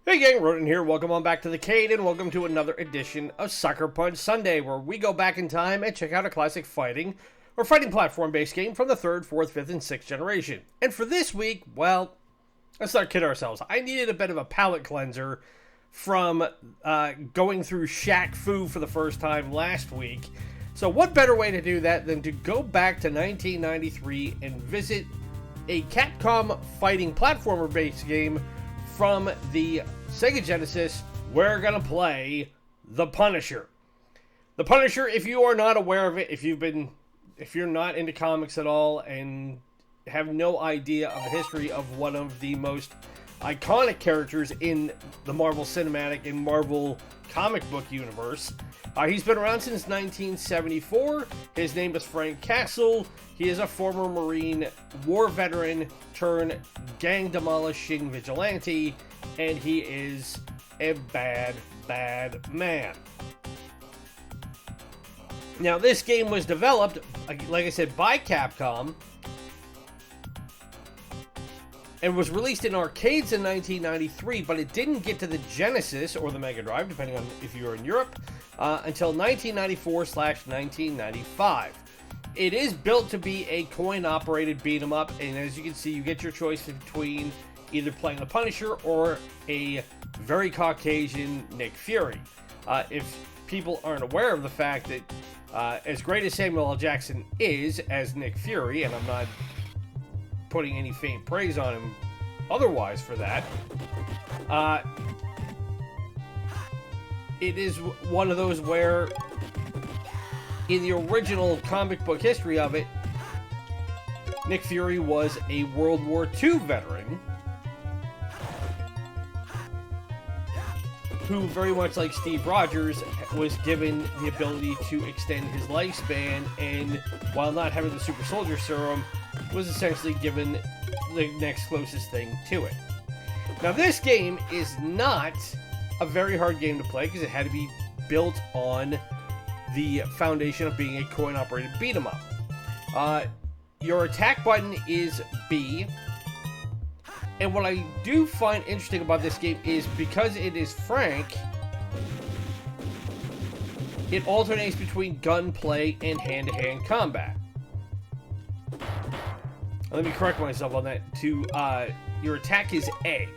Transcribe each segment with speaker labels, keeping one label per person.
Speaker 1: Hey gang, Rodin here. Welcome on back to the Cade, and welcome to another edition of Suckerpunch Sunday, where we go back in time and check out a classic fighting platform-based game from the 3rd, 4th, 5th, and 6th generation. And for this week, well, let's not kid ourselves. I needed a bit of a palate cleanser from going through Shaq Fu for the first time last week. So what better way to do that than to go back to 1993 and visit a Capcom fighting platformer-based game from the Sega Genesis. We're gonna play The Punisher. The Punisher, if you are not aware of it, if you're not into comics at all and have no idea of the history of one of the most iconic characters in the Marvel Cinematic and Marvel comic book universe, he's been around since 1974. His name is Frank Castle. He is a former Marine war veteran turned gang demolishing vigilante, and he is a bad, bad man. Now, this game was developed, like I said, by Capcom, and was released in arcades in 1993, but it didn't get to the Genesis or the MegaDrive, depending on if you were in Europe, until 1994/1995. It is built to be a coin-operated beat-em-up, and as you can see, you get your choice between either playing the Punisher or a very Caucasian Nick Fury. If people aren't aware of the fact that as great as Samuel L. Jackson is as Nick Fury, and I'm not putting any faint praise on him otherwise for that, it is one of those where in the original comic book history of it, Nick Fury was a World War II veteran who, very much like Steve Rogers, was given the ability to extend his lifespan, and while not having the super soldier serum, was essentially given the next closest thing to it. Now, this game is not a very hard game to play because it had to be built on the foundation of being a coin-operated beat-em-up. Your attack button is B, and what I do find interesting about this game is because it is Frank, it alternates between gunplay and hand-to-hand combat. Let me correct myself on that. Your attack is A,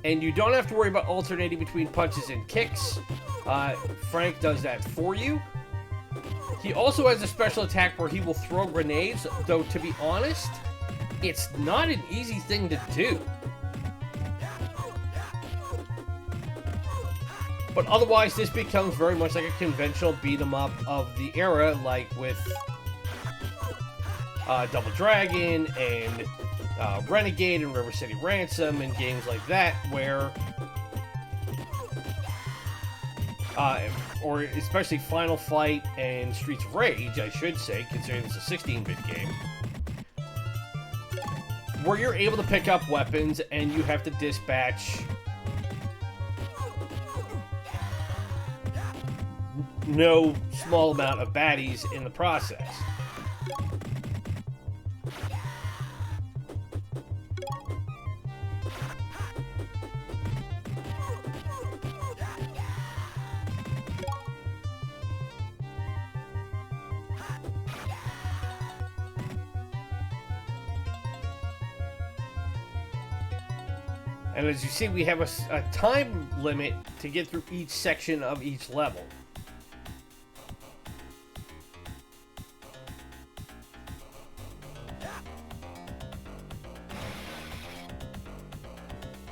Speaker 1: and you don't have to worry about alternating between punches and kicks. Frank does that for you. He also has a special attack where he will throw grenades, though to be honest, it's not an easy thing to do. But otherwise, this becomes very much like a conventional beat-em-up of the era, like with Double Dragon and Renegade and River City Ransom and games like that, where or especially Final Fight and Streets of Rage, I should say, considering it's a 16-bit game, where you're able to pick up weapons and you have to dispatch no small amount of baddies in the process. And as you see, we have a time limit to get through each section of each level.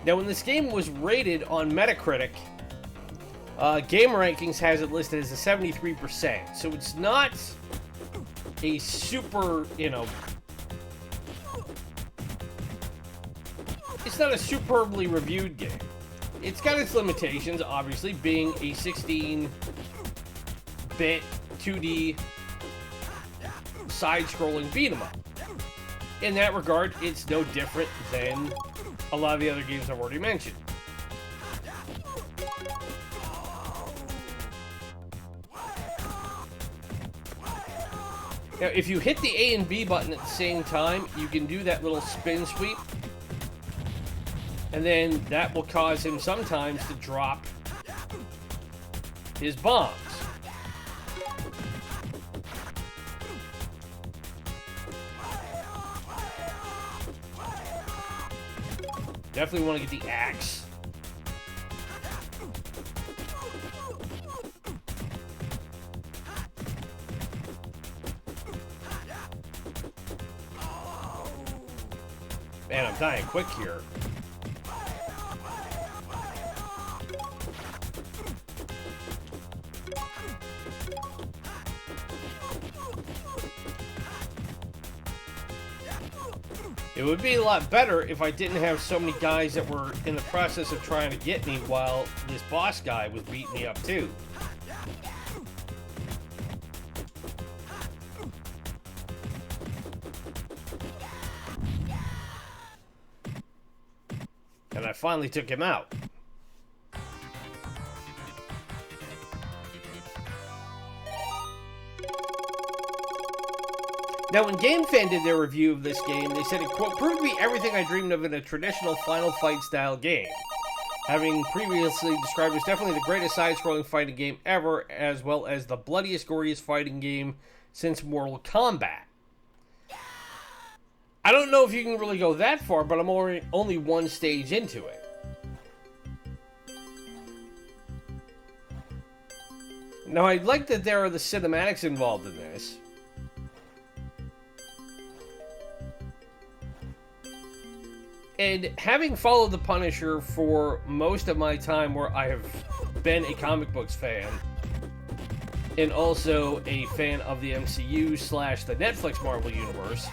Speaker 1: Now, when this game was rated on Metacritic, Game Rankings has it listed as a 73%. So it's not a super, it's not a superbly reviewed game. It's got its limitations, obviously, being a 16-bit 2D side-scrolling beat-em-up. In that regard, it's no different than a lot of the other games I've already mentioned. Now, if you hit the A and B button at the same time, you can do that little spin sweep And then that will cause him sometimes to drop his bombs. Definitely want to get the axe. Man, I'm dying quick here. It would be a lot better if I didn't have so many guys that were in the process of trying to get me while this boss guy was beating me up too. And I finally took him out. Now, when GameFan did their review of this game, they said it, quote, proved to be everything I dreamed of in a traditional Final Fight-style game. Having previously described as definitely the greatest side-scrolling fighting game ever, as well as the bloodiest, goriest fighting game since Mortal Kombat. I don't know if you can really go that far, but I'm only one stage into it. Now, I like that there are the cinematics involved in this. And having followed The Punisher for most of my time where I have been a comic books fan, and also a fan of the MCU / the Netflix Marvel Universe,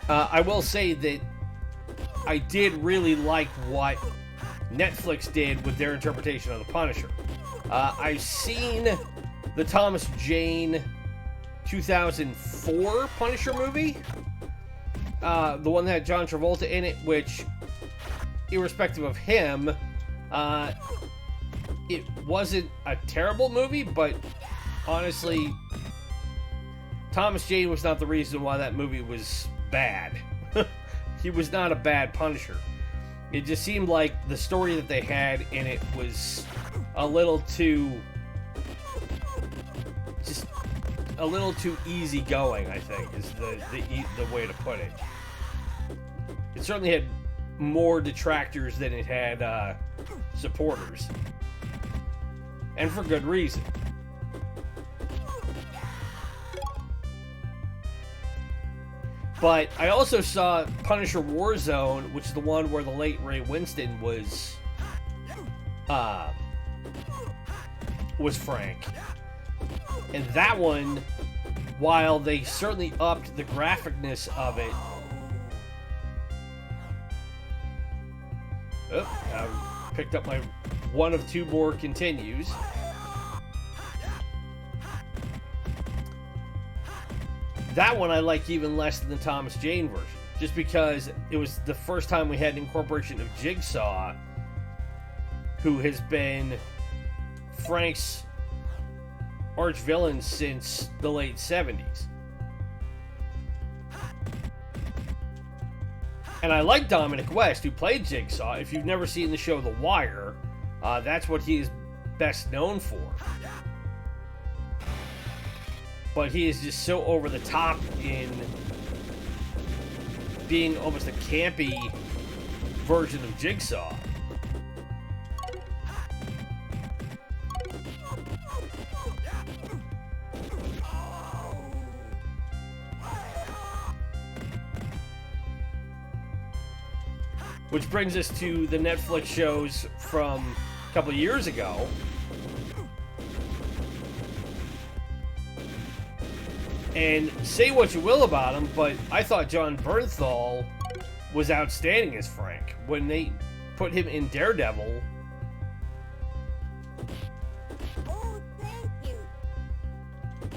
Speaker 1: I will say that I did really like what Netflix did with their interpretation of The Punisher. I've seen the Thomas Jane 2004 Punisher movie. The one that had John Travolta in it, which, irrespective of him, it wasn't a terrible movie, but honestly, Thomas Jane was not the reason why that movie was bad. He was not a bad Punisher. It just seemed like the story that they had in it was a little too easygoing, I think, is the way to put it. It certainly had more detractors than it had supporters. And for good reason. But I also saw Punisher Warzone, which is the one where the late Ray Winston was Frank. And that one, while they certainly upped the graphicness of it, I picked up my one of two more continues. That one I like even less than the Thomas Jane version, just because it was the first time we had an incorporation of Jigsaw, who has been Frank's arch villain since the late 70s. And I like Dominic West, who played Jigsaw. If you've never seen the show The Wire, that's what he is best known for. But he is just so over the top in being almost a campy version of Jigsaw. Which brings us to the Netflix shows from a couple of years ago. And say what you will about him, but I thought John Bernthal was outstanding as Frank. When they put him in Daredevil,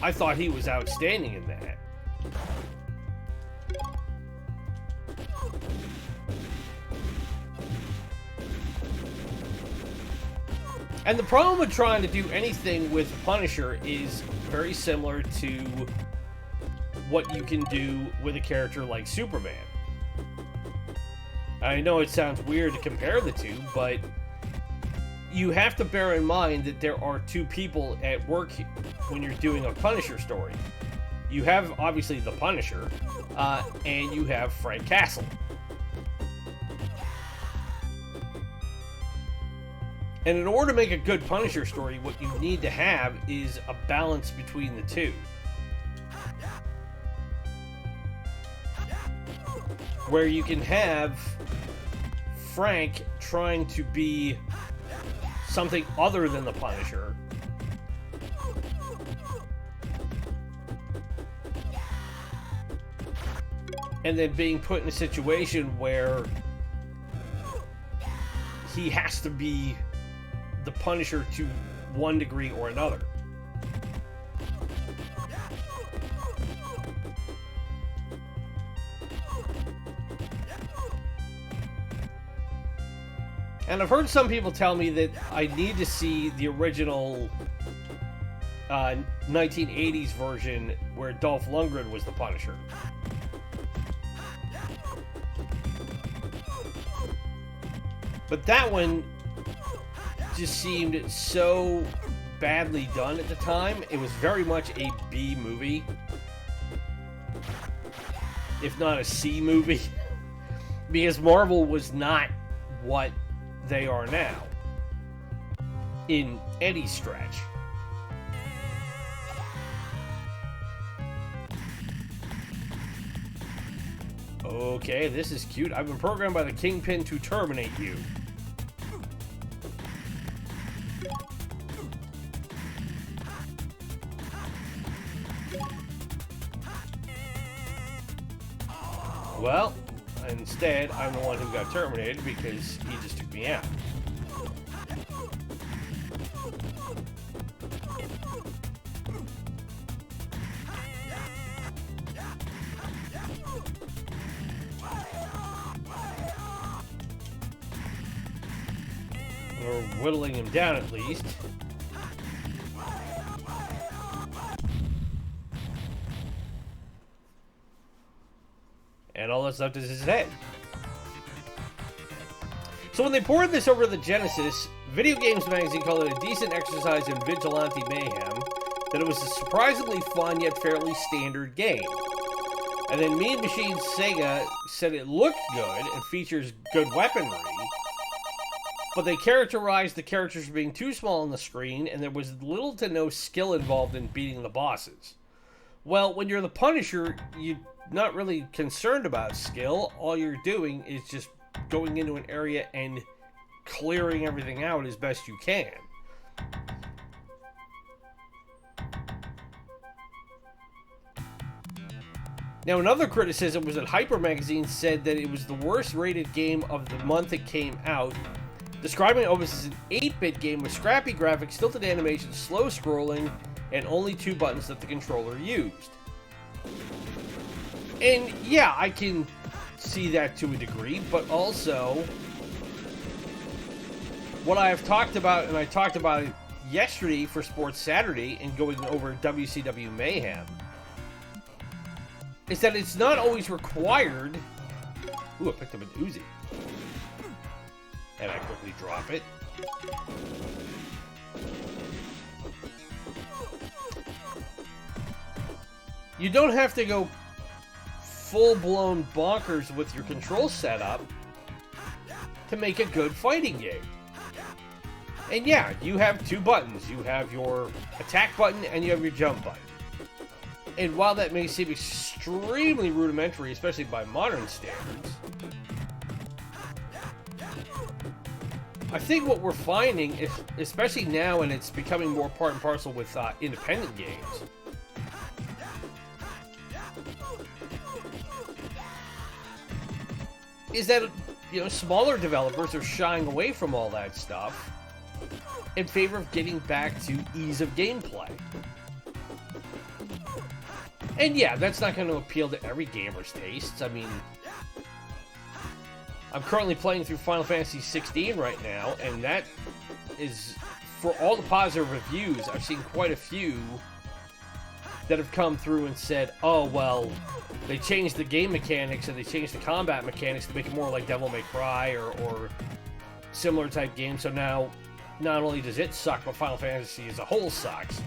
Speaker 1: I thought he was outstanding in that. And the problem with trying to do anything with Punisher is very similar to what you can do with a character like Superman. I know it sounds weird to compare the two, but you have to bear in mind that there are two people at work when you're doing a Punisher story. You have, obviously, the Punisher, and you have Frank Castle. And in order to make a good Punisher story, what you need to have is a balance between the two. Where you can have Frank trying to be something other than the Punisher. And then being put in a situation where he has to be the Punisher to one degree or another. And I've heard some people tell me that I need to see the original 1980s version where Dolph Lundgren was the Punisher. But that one just seemed so badly done at the time. It was very much a B movie, if not a C movie, because Marvel was not what they are now in any stretch. Okay, this is cute. I've been programmed by the Kingpin to terminate you. Well, instead, I'm the one who got terminated because he just took me out. We're whittling him down at least. And all that's left is his head. So when they ported this over to the Genesis, Video Games Magazine called it a decent exercise in vigilante mayhem, that it was a surprisingly fun yet fairly standard game. And then Mean Machine Sega said it looked good and features good weaponry, but they characterized the characters as being too small on the screen and there was little to no skill involved in beating the bosses. Well, when you're the Punisher, you're not really concerned about skill. All you're doing is just going into an area and clearing everything out as best you can. Now, another criticism was that Hyper Magazine said that it was the worst rated game of the month it came out, describing it as an 8-bit game with scrappy graphics, stilted animations, slow scrolling, and only 2 buttons that the controller used. And yeah, I can see that to a degree, but also what I have talked about, and I talked about it yesterday for Sports Saturday and going over WCW Mayhem, is that it's not always required. Ooh, I picked up an Uzi. And I quickly drop it. You don't have to go full-blown bonkers with your control setup to make a good fighting game. And yeah, you have 2 buttons. You have your attack button and you have your jump button. And while that may seem extremely rudimentary, especially by modern standards, I think what we're finding, especially now, and it's becoming more part and parcel with independent games, is that, you know, smaller developers are shying away from all that stuff in favor of getting back to ease of gameplay. And yeah, that's not going to appeal to every gamer's tastes. I mean, I'm currently playing through Final Fantasy 16 right now, and that is, for all the positive reviews, I've seen quite a few that have come through and said, oh, well, they changed the game mechanics and they changed the combat mechanics to make it more like Devil May Cry or similar type games, so now not only does it suck, but Final Fantasy as a whole sucks.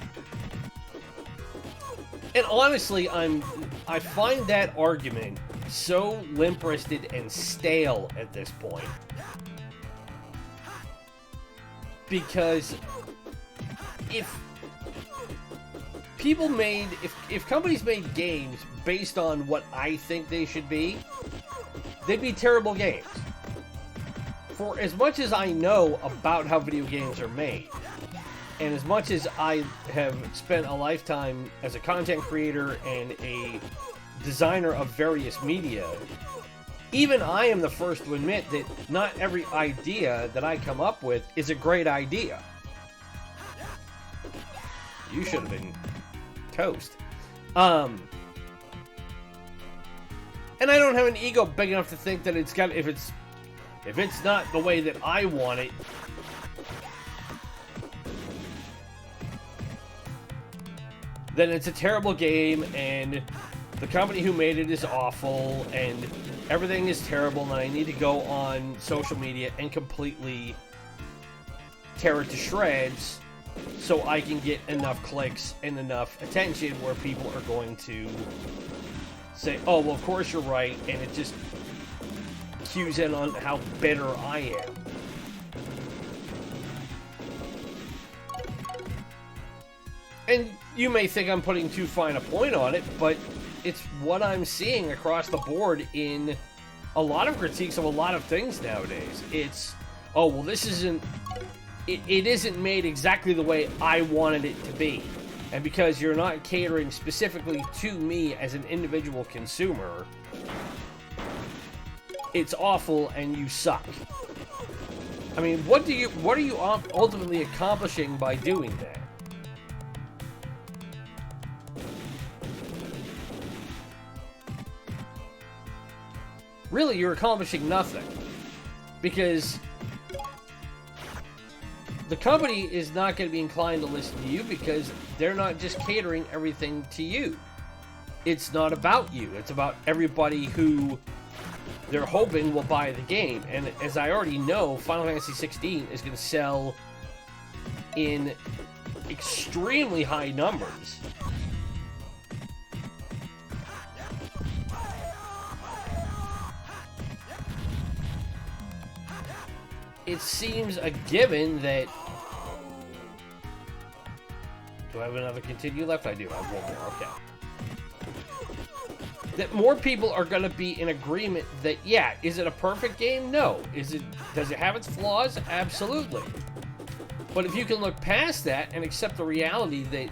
Speaker 1: And honestly, I find that argument so limp-wristed and stale at this point. Because if companies made games based on what I think they should be, they'd be terrible games. For as much as I know about how video games are made, and as much as I have spent a lifetime as a content creator and a designer of various media, even I am the first to admit that not every idea that I come up with is a great idea. You should have been toast. And I don't have an ego big enough to think that it's got, if it's not the way that I want it, then it's a terrible game, and the company who made it is awful, and everything is terrible, and I need to go on social media and completely tear it to shreds so I can get enough clicks and enough attention where people are going to say, oh, well, of course you're right, and it just cues in on how bitter I am. And you may think I'm putting too fine a point on it, but it's what I'm seeing across the board in a lot of critiques of a lot of things nowadays. It's, oh, well, this isn't, it isn't made exactly the way I wanted it to be. And because you're not catering specifically to me as an individual consumer, it's awful and you suck. I mean, what are you ultimately accomplishing by doing that? Really, you're accomplishing nothing. Because the company is not going to be inclined to listen to you because they're not just catering everything to you. It's not about you. It's about everybody who they're hoping will buy the game. And as I already know, Final Fantasy 16 is going to sell in extremely high numbers. It seems a given that... Do I have another continue left? I do. I have one more. Okay. That more people are going to be in agreement that, yeah, is it a perfect game? No. Does it have its flaws? Absolutely. But if you can look past that and accept the reality that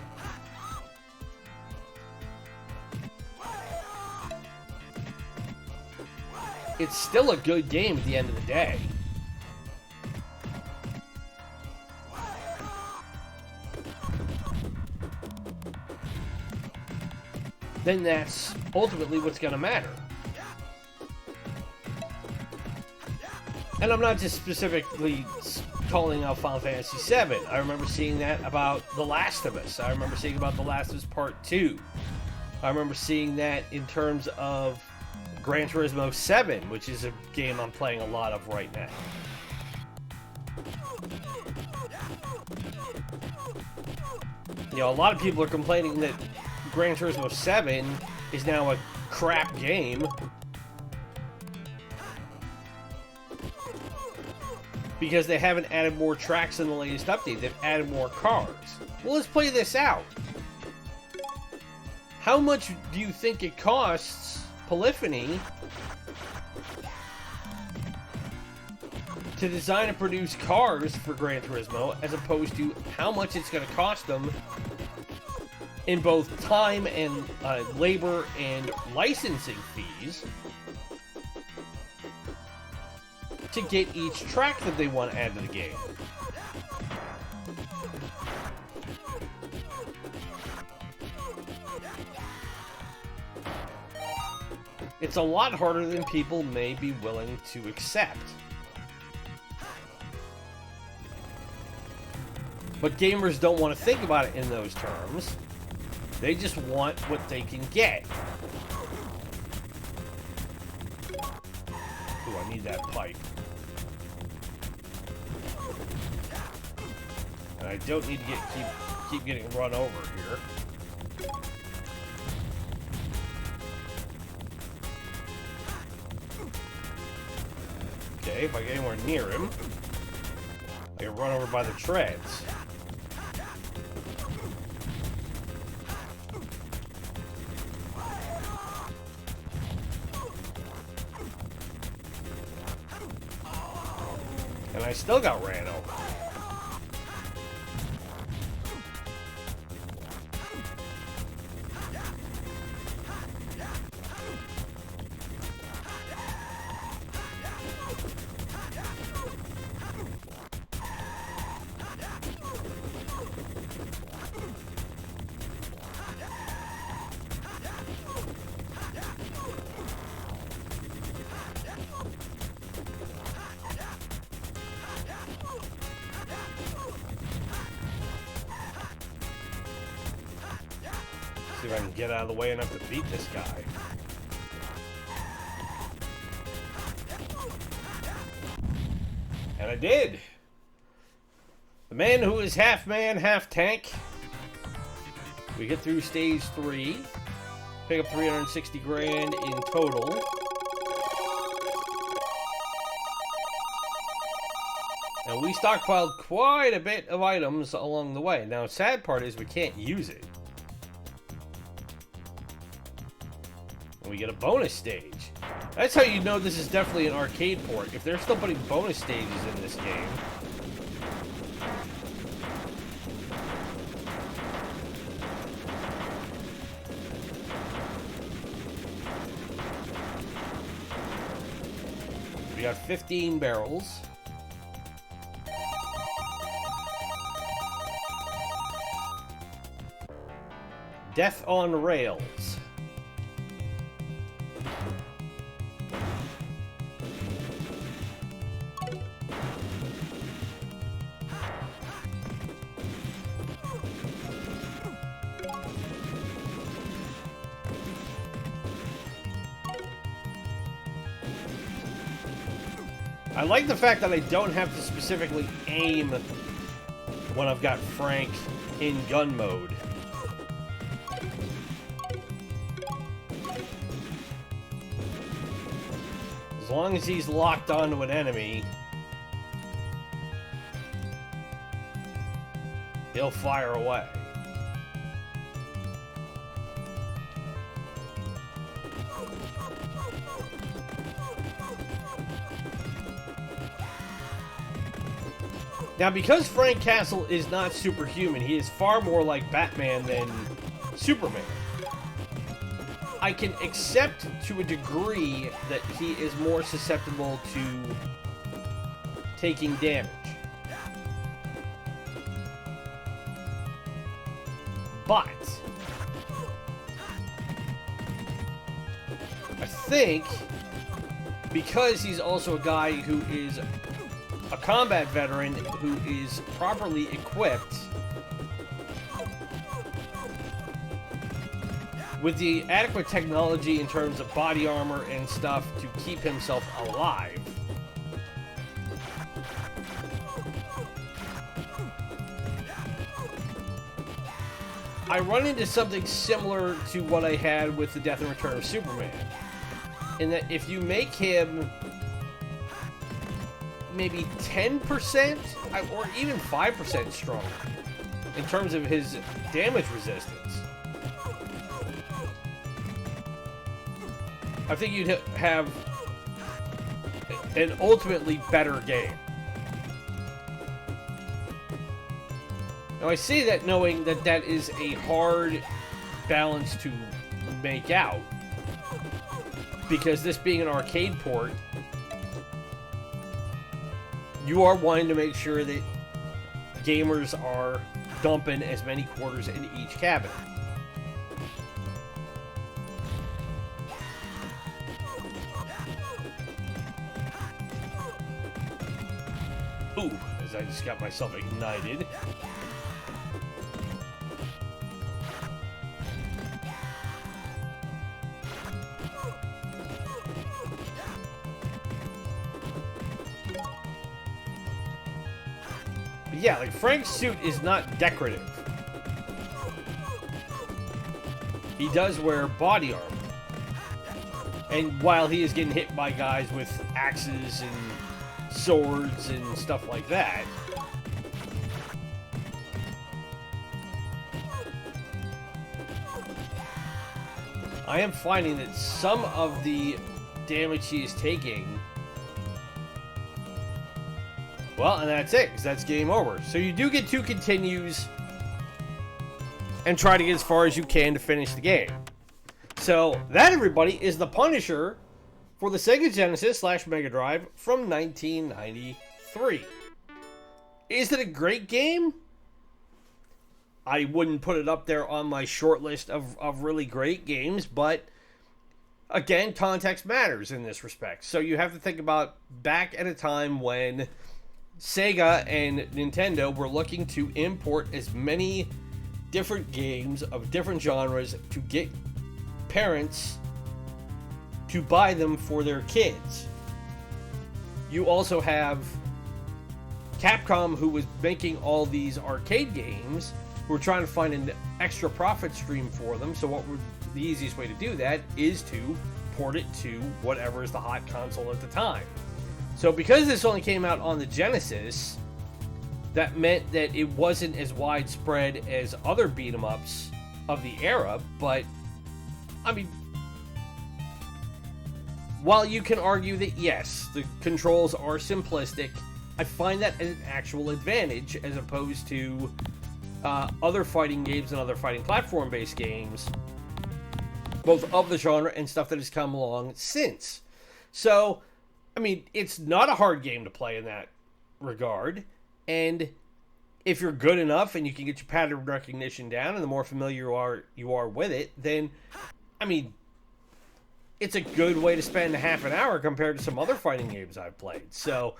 Speaker 1: it's still a good game at the end of the day. Then that's ultimately what's going to matter. And I'm not just specifically calling out Final Fantasy VII. I remember seeing that about The Last of Us. I remember seeing about The Last of Us Part 2. I remember seeing that in terms of Gran Turismo 7, which is a game I'm playing a lot of right now. You know, a lot of people are complaining that Gran Turismo 7 is now a crap game because they haven't added more tracks in the latest update. They've added more cars. Well, let's play this out. How much do you think it costs Polyphony to design and produce cars for Gran Turismo as opposed to how much it's going to cost them in both time and labor and licensing fees to get each track that they want to add to the game? It's a lot harder than people may be willing to accept. But gamers don't want to think about it in those terms. They just want what they can get. Ooh, I need that pipe. And I don't need to keep getting run over here. Okay, if I get anywhere near him, I get run over by the treads. And I still got ran over. See if I can get out of the way enough to beat this guy. And I did. The man who is half man, half tank. We get through stage 3. Pick up 360 grand in total. And we stockpiled quite a bit of items along the way. Now, sad part is we can't use it. And we get a bonus stage. That's how you know this is definitely an arcade port. If they're still putting bonus stages in this game. We got 15 barrels. Death on Rails. I like the fact that I don't have to specifically aim when I've got Frank in gun mode. As long as he's locked onto an enemy, he'll fire away. Now, because Frank Castle is not superhuman, he is far more like Batman than Superman. I can accept to a degree that he is more susceptible to taking damage. But I think because he's also a guy who is a combat veteran who is properly equipped with the adequate technology in terms of body armor and stuff to keep himself alive, I run into something similar to what I had with the Death and Return of Superman, in that if you make him maybe 10% or even 5% stronger in terms of his damage resistance, I think you'd have an ultimately better game. Now, I say that knowing that that is a hard balance to make out, because this being an arcade port, you are wanting to make sure that gamers are dumping as many quarters in each cabinet. Ooh, as I just got myself ignited. Yeah, like Frank's suit is not decorative. He does wear body armor. And while he is getting hit by guys with axes and swords and stuff like that, I am finding that some of the damage he is taking, well, and that's it, because that's game over. So you do get 2 continues and try to get as far as you can to finish the game. So that, everybody, is The Punisher for the Sega Genesis / MegaDrive from 1993. Is it a great game? I wouldn't put it up there on my short list of really great games, but again, context matters in this respect. So you have to think about back at a time when Sega and Nintendo were looking to import as many different games of different genres to get parents to buy them for their kids. You also have Capcom, who was making all these arcade games, who were trying to find an extra profit stream for them. So what would the easiest way to do that is to port it to whatever is the hot console at the time. So because this only came out on the Genesis, that meant that it wasn't as widespread as other beat-em-ups of the era, but I mean, while you can argue that yes, the controls are simplistic, I find that an actual advantage as opposed to other fighting games and other fighting platform-based games, both of the genre and stuff that has come along since. So, I mean, it's not a hard game to play in that regard, and if you're good enough and you can get your pattern recognition down, and the more familiar you are with it, then, I mean, it's a good way to spend half an hour compared to some other fighting games I've played. So,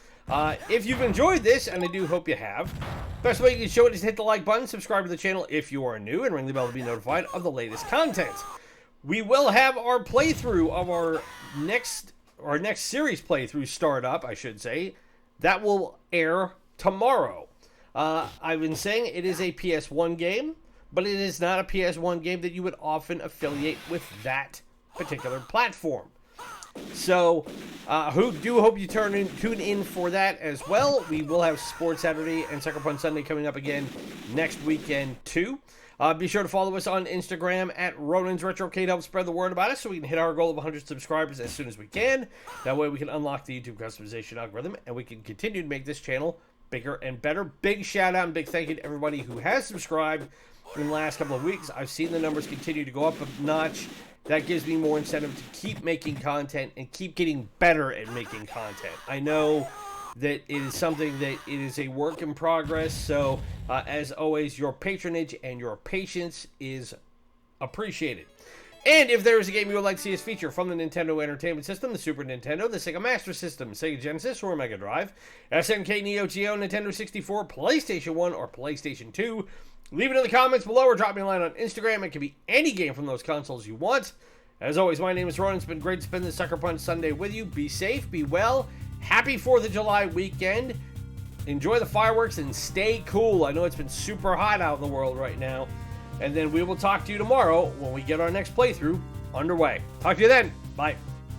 Speaker 1: if you've enjoyed this, and I do hope you have, best way you can show it is hit the like button, subscribe to the channel if you are new, and ring the bell to be notified of the latest content. We will have our playthrough of our next series playthrough start up, I should say. That will air tomorrow. I've been saying it is a PS1 game, but it is not a PS1 game that you would often affiliate with that particular platform. So, hope you tune in for that as well. We will have Sports Saturday and Suckerpunch Sunday coming up again next weekend too. Be sure to follow us on Instagram at Ronan's Retrocade. Help spread the word about us so we can hit our goal of 100 subscribers as soon as we can. That way we can unlock the YouTube customization algorithm and we can continue to make this channel bigger and better. Big shout out and big thank you to everybody who has subscribed in the last couple of weeks. I've seen the numbers continue to go up a notch. That gives me more incentive to keep making content and keep getting better at making content. I know that it is something that it is a work in progress, so as always, your patronage and your patience is appreciated. And if there is a game you would like to see us feature from the Nintendo Entertainment System, the Super Nintendo, the Sega Master System, Sega Genesis, or Mega Drive, SNK, Neo-Geo, Nintendo 64, PlayStation 1, or PlayStation 2, leave it in the comments below or drop me a line on Instagram. It can be any game from those consoles you want. As always, my name is Ronan. It's been great to spend this Suckerpunch Sunday with you. Be safe, be well. Happy 4th of July weekend. Enjoy the fireworks and stay cool. I know it's been super hot out in the world right now. And then we will talk to you tomorrow when we get our next playthrough underway. Talk to you then. Bye.